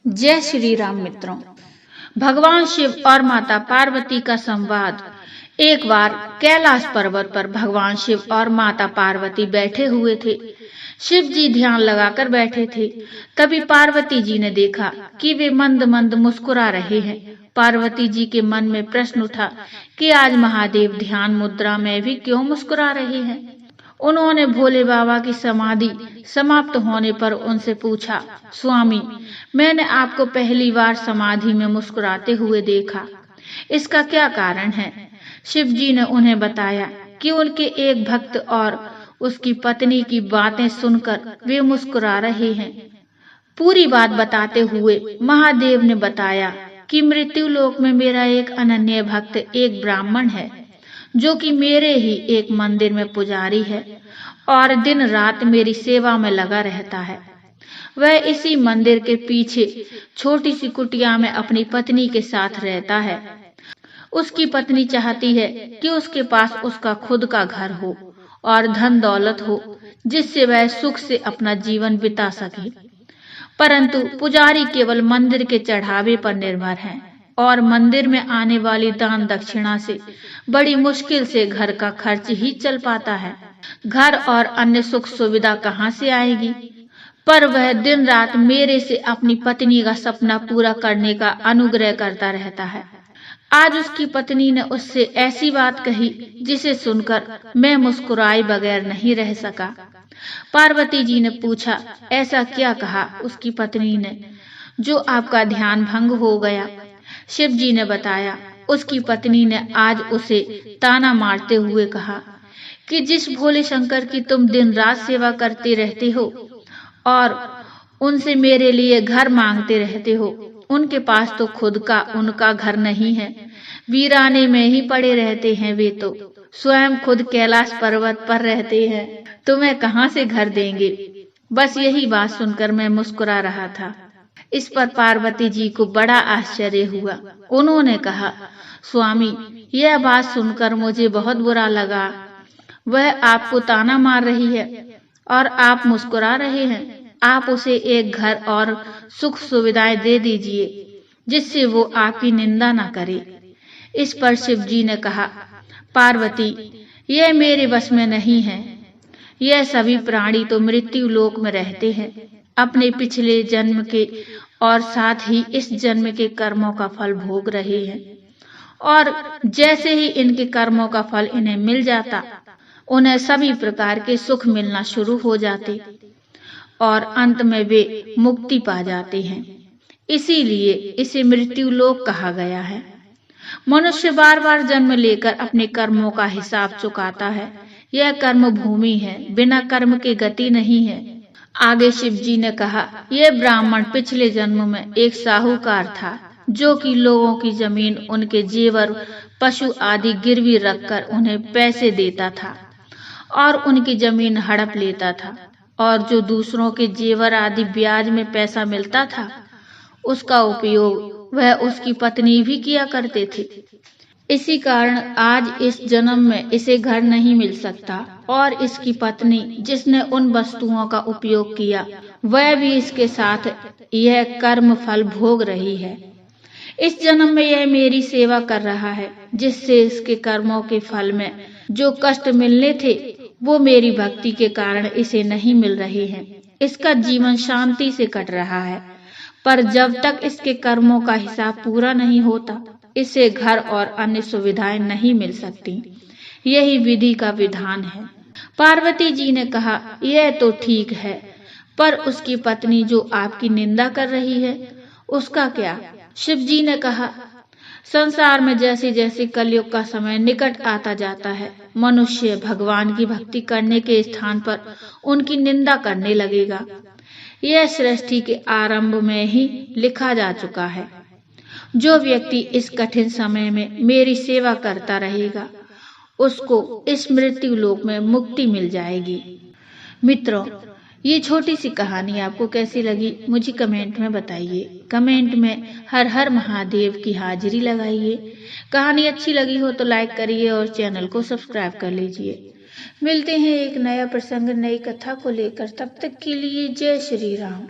जय श्री राम मित्रों। भगवान शिव और माता पार्वती का संवाद। एक बार कैलाश पर्वत पर भगवान शिव और माता पार्वती बैठे हुए थे। शिव जी ध्यान लगाकर बैठे थे। तभी पार्वती जी ने देखा कि वे मंद मंद मुस्कुरा रहे हैं। पार्वती जी के मन में प्रश्न उठा कि आज महादेव ध्यान मुद्रा में भी क्यों मुस्कुरा रहे हैं। उन्होंने भोले बाबा की समाधि समाप्त होने पर उनसे पूछा, स्वामी, मैंने आपको पहली बार समाधि में मुस्कुराते हुए देखा, इसका क्या कारण है? शिव जी ने उन्हें बताया कि उनके एक भक्त और उसकी पत्नी की बातें सुनकर वे मुस्कुरा रहे हैं। पूरी बात बताते हुए महादेव ने बताया कि मृत्यु लोक में मेरा एक अनन्य भक्त एक ब्राह्मण है, जो कि मेरे ही एक मंदिर में पुजारी है और दिन रात मेरी सेवा में लगा रहता है। वह इसी मंदिर के पीछे छोटी सी कुटिया में अपनी पत्नी के साथ रहता है। उसकी पत्नी चाहती है कि उसके पास उसका खुद का घर हो और धन दौलत हो, जिससे वह सुख से अपना जीवन बिता सके। परंतु पुजारी केवल मंदिर के चढ़ावे पर निर्भर है और मंदिर में आने वाली दान दक्षिणा से बड़ी मुश्किल से घर का खर्च ही चल पाता है। घर और अन्य सुख सुविधा कहाँ से आएगी? पर वह दिन रात मेरे से अपनी पत्नी का सपना पूरा करने का अनुग्रह करता रहता है। आज उसकी पत्नी ने उससे ऐसी बात कही जिसे सुनकर मैं मुस्कुराए बगैर नहीं रह सका। पार्वती जी ने पूछा, ऐसा क्या कहा उसकी पत्नी ने जो आपका ध्यान भंग हो गया? शिव जी ने बताया, उसकी पत्नी ने आज उसे ताना मारते हुए कहा कि जिस भोले शंकर की तुम दिन रात सेवा करते रहते हो और उनसे मेरे लिए घर मांगते रहते हो, उनके पास तो खुद का उनका घर नहीं है, वीराने में ही पड़े रहते हैं। वे तो स्वयं खुद कैलाश पर्वत पर रहते हैं, तुम्हें कहाँ से घर देंगे? बस यही बात सुनकर मैं मुस्कुरा रहा था। इस पर पार्वती जी को बड़ा आश्चर्य हुआ। उन्होंने कहा, स्वामी, यह बात सुनकर मुझे बहुत बुरा लगा। वह आपको ताना मार रही है और आप मुस्कुरा रहे हैं। आप उसे एक घर और सुख सुविधाएं दे दीजिए जिससे वो आपकी निंदा न करे। इस पर शिव जी ने कहा, पार्वती, यह मेरे बस में नहीं है। यह सभी प्राणी तो मृत्यु लोक में रहते हैं, अपने पिछले जन्म के और साथ ही इस जन्म के कर्मों का फल भोग रहे हैं और जैसे ही इनके कर्मों का फल इन्हें मिल जाता, उन्हें सभी प्रकार के सुख मिलना शुरू हो जाते और अंत में वे मुक्ति पा जाते हैं। इसीलिए इसे मृत्यु लोक कहा गया है। मनुष्य बार बार जन्म लेकर अपने कर्मों का हिसाब चुकाता है। यह कर्म भूमि है, बिना कर्म के गति नहीं है। आगे शिव जी ने कहा, यह ब्राह्मण पिछले जन्म में एक साहूकार था, जो कि लोगों की जमीन, उनके जेवर, पशु आदि गिरवी रखकर उन्हें पैसे देता था और उनकी जमीन हड़प लेता था, और जो दूसरों के जेवर आदि ब्याज में पैसा मिलता था, उसका उपयोग वह उसकी पत्नी भी किया करते थे। इसी कारण आज इस जन्म में इसे घर नहीं मिल सकता और इसकी पत्नी, जिसने उन वस्तुओं का उपयोग किया, वह भी इसके साथ यह कर्म फल भोग रही है। इस जन्म में यह मेरी सेवा कर रहा है, जिससे इसके कर्मों के फल में जो कष्ट मिलने थे वो मेरी भक्ति के कारण इसे नहीं मिल रहे हैं। इसका जीवन शांति से कट रहा है, पर जब तक इसके कर्मों का हिसाब पूरा नहीं होता, इसे घर और अन्य सुविधाएं नहीं मिल सकती। यही विधि का विधान है। पार्वती जी ने कहा, यह तो ठीक है, पर उसकी पत्नी जो आपकी निंदा कर रही है, उसका क्या? शिव जी ने कहा, संसार में जैसे जैसे कलयुग का समय निकट आता जाता है, मनुष्य भगवान की भक्ति करने के स्थान पर उनकी निंदा करने लगेगा। यह सृष्टि के आरंभ में ही लिखा जा चुका है। जो व्यक्ति इस कठिन समय में मेरी सेवा करता रहेगा, उसको इस मृत्यु लोक में मुक्ति मिल जाएगी। मित्रों, ये छोटी सी कहानी आपको कैसी लगी मुझे कमेंट में बताइए। कमेंट में हर हर महादेव की हाजिरी लगाइए। कहानी अच्छी लगी हो तो लाइक करिए और चैनल को सब्सक्राइब कर लीजिए। मिलते हैं एक नया प्रसंग, नई कथा को लेकर। तब तक के लिए जय श्री राम।